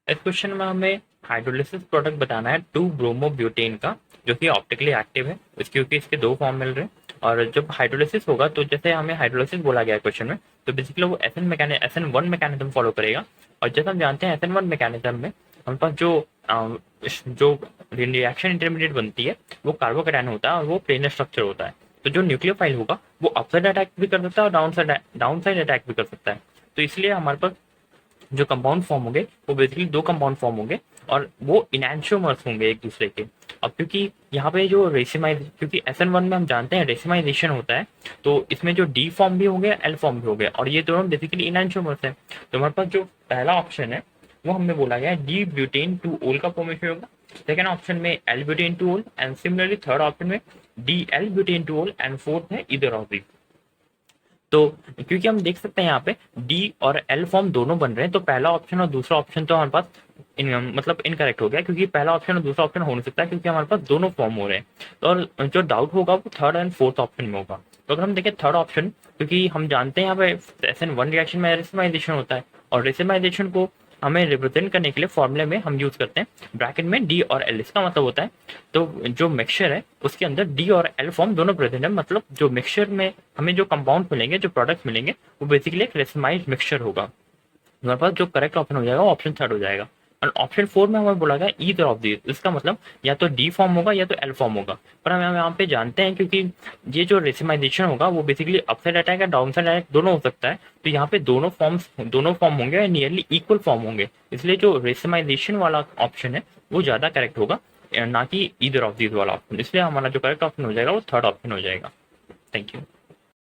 इस क्वेश्चन में हमें हाइड्रोलिसिस प्रोडक्ट बताना है 2-ब्रोमोब्यूटेन का, जो कि ऑप्टिकली एक्टिव है क्योंकि इसके दो फॉर्म मिल रहे हैं। और जब हाइड्रोलिसिस होगा तो जैसे हमें हाइड्रोलिसिस बोला गया है क्वेश्चन में, तो बेसिकली वो SN1 मैकेनिज्म फॉलो करेगा। और जैसे हम जानते हैं SN1 मैकेनिज्म में हमारे पास जो रिएक्शन इंटरमीडिएट बनती है वो कार्बोकैटायन होता है और वो प्लेनर स्ट्रक्चर होता है। तो जो न्यूक्लियोफाइल होगा वो अपसाइड अटैक भी कर सकता है और डाउन साइड अटैक भी कर सकता है। तो इसलिए हमारे पास जो कंपाउंड फॉर्म होंगे वो बेसिकली दो कंपाउंड फॉर्म होंगे और वो इनैंशियोमर्स होंगे एक दूसरे के। अब क्योंकि यहाँ पे जो रेसिमाइज क्योंकि SN1 में हम जानते हैं रेसिमाइजेशन होता है, तो इसमें जो डी फॉर्म भी होंगे एल फॉर्म भी होंगे और ये दोनों बेसिकली इनैंशियोमर्स है। तो हमारे पास जो पहला ऑप्शन है वो हमें बोला गया है डी ब्यूटेन टू ओल का फॉर्मेशन होगा। सेकेंड ऑप्शन में L butane two ol and similarly third option में D L butane two ol and fourth है इधर ऑफ दी। तो क्योंकि हम देख सकते हैं यहाँ पे डी और एल फॉर्म दोनों बन रहे हैं, तो पहला ऑप्शन और दूसरा ऑप्शन तो हमारे पास मतलब इनकरेक्ट हो गया, क्योंकि पहला ऑप्शन और दूसरा ऑप्शन हो नहीं सकता क्योंकि हमारे पास दोनों फॉर्म हो रहे हैं। तो और जो डाउट होगा वो थर्ड एंड फोर्थ ऑप्शन में होगा। तो अगर हम देखें थर्ड ऑप्शन, क्योंकि हम जानते हैं यहाँ पे SN1 रिएक्शन में रेसिमाइजेशन होता है और रेसिमाइजेशन को हमें रिप्रेजेंट करने के लिए फॉर्मूले में हम यूज करते हैं ब्रैकेट में डी और एल। इसका मतलब होता है तो जो मिक्सचर है उसके अंदर डी और एल फॉर्म दोनों प्रेजेंट है, मतलब जो मिक्सचर में हमें जो कंपाउंड मिलेंगे, जो प्रोडक्ट्स मिलेंगे, वो बेसिकली एक रेसिमाइज्ड मिक्सचर होगा। हमारे पास जो करेक्ट ऑप्शन हो जाएगा वो ऑप्शन थर्ड हो जाएगा। और ऑप्शन फोर में हमें बोला गया ईदर ऑफ दीज, इसका मतलब या तो डी फॉर्म होगा या तो एल फॉर्म होगा। पर हम यहाँ पे जानते हैं क्योंकि ये जो रेसिमाइजेशन होगा वो बेसिकली अपसाइड अटैक या डाउन साइड अटैक दोनों हो सकता है, तो यहाँ पे दोनों फॉर्म होंगे या नियरली इक्वल फॉर्म होंगे, इसलिए जो रेसिमाइजेशन वाला ऑप्शन है वो ज्यादा करेक्ट होगा, ना कि ईदर ऑफ दीज वाला ऑप्शन। इसलिए हमारा जो करेक्ट ऑप्शन हो जाएगा वो थर्ड ऑप्शन हो जाएगा। Thank you.